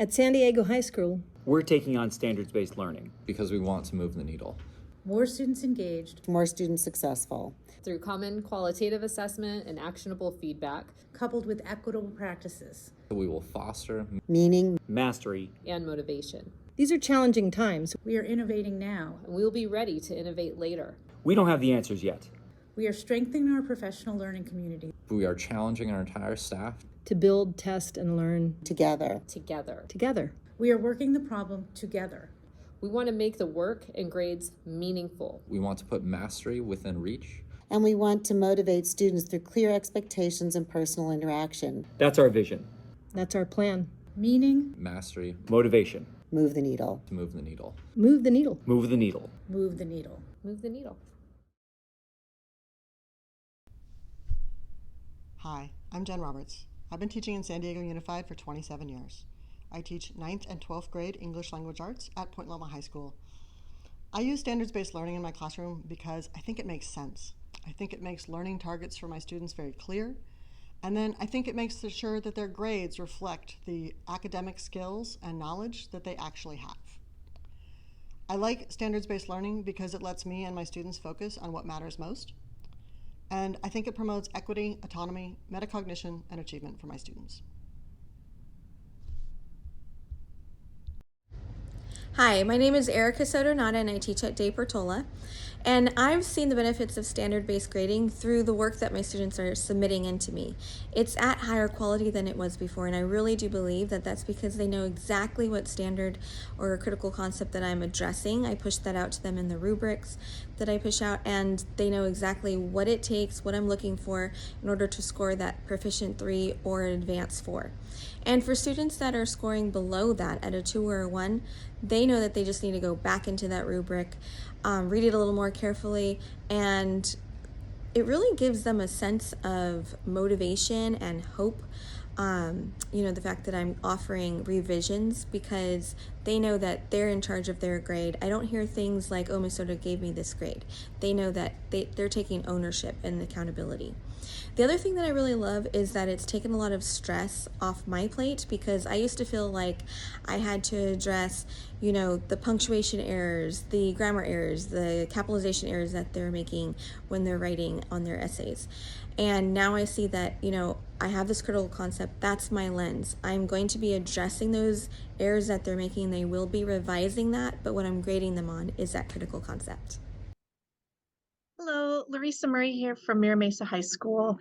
At San Diego High School, we're taking on standards-based learning because we want to move the needle. More students engaged. More students successful. Through common qualitative assessment and actionable feedback, coupled with equitable practices. We will foster meaning, mastery, and motivation. These are challenging times. We are innovating now. And we will be ready to innovate later. We don't have the answers yet. We are strengthening our professional learning community. We are challenging our entire staff to build, test, and learn together. Together. We are working the problem together. We want to make the work and grades meaningful. We want to put mastery within reach. And we want to motivate students through clear expectations and personal interaction. That's our vision. That's our plan. Meaning, mastery, motivation. Move the needle. To move the needle. Move the needle. Move the needle. Move the needle. Move the needle. Hi, I'm Jen Roberts. I've been teaching in San Diego Unified for 27 years. I teach 9th and 12th grade English Language Arts at Point Loma High School. I use standards-based learning in my classroom because I think it makes sense. I think it makes learning targets for my students very clear, and then I think it makes sure that their grades reflect the academic skills and knowledge that they actually have. I like standards-based learning because it lets me and my students focus on what matters most, and I think it promotes equity, autonomy, metacognition, and achievement for my students. Hi, my name is Erica Sodonata and I teach at De Portola. And I've seen the benefits of standard-based grading through the work that my students are submitting into me. It's at higher quality than it was before, and I really do believe that that's because they know exactly what standard or critical concept that I'm addressing. I push that out to them in the rubrics that I push out, and they know exactly what it takes, what I'm looking for in order to score that Proficient 3 or Advanced 4. And for students that are scoring below that at a 2 or a 1, they know that they just need to go back into that rubric, read it a little more carefully, and it really gives them a sense of motivation and hope. The fact that I'm offering revisions because they know that they're in charge of their grade. I don't hear things like, oh, Ms. Soto gave me this grade. They know that they're taking ownership and accountability. The other thing that I really love is that it's taken a lot of stress off my plate, because I used to feel like I had to address, the punctuation errors, the grammar errors, the capitalization errors that they're making when they're writing on their essays. And now I see that, I have this critical concept. That's my lens. I'm going to be addressing those errors that they're making. They will be revising that, but what I'm grading them on is that critical concept. Hello, Larissa Murray here from Mira Mesa High School.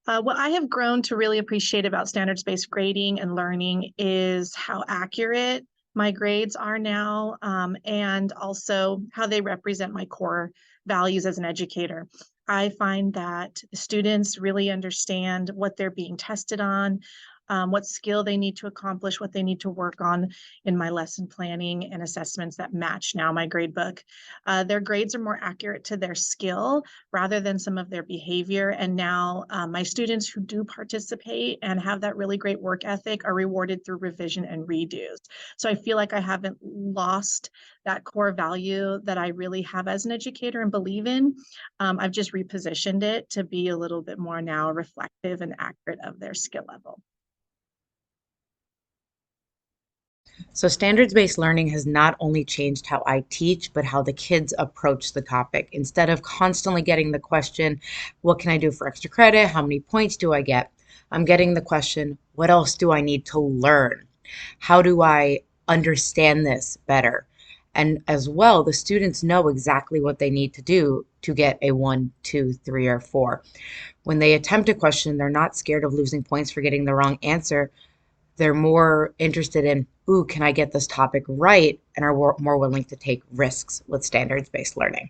What I have grown to really appreciate about standards-based grading and learning is how accurate my grades are now, and also how they represent my core values as an educator. I find that the students really understand what they're being tested on, what skill they need to accomplish, what they need to work on in my lesson planning and assessments that match now my grade book. Their grades are more accurate to their skill rather than some of their behavior. And now my students who do participate and have that really great work ethic are rewarded through revision and redos. So I feel like I haven't lost that core value that I really have as an educator and believe in. I've just repositioned it to be a little bit more now reflective and accurate of their skill level. So standards-based learning has not only changed how I teach, but how the kids approach the topic. Instead of constantly getting the question, what can I do for extra credit? How many points do I get? I'm getting the question, what else do I need to learn? How do I understand this better? And as well, the students know exactly what they need to do to get a 1, 2, 3, or 4. When they attempt a question, they're not scared of losing points for getting the wrong answer. They're more interested in, can I get this topic right? And are more willing to take risks with standards-based learning.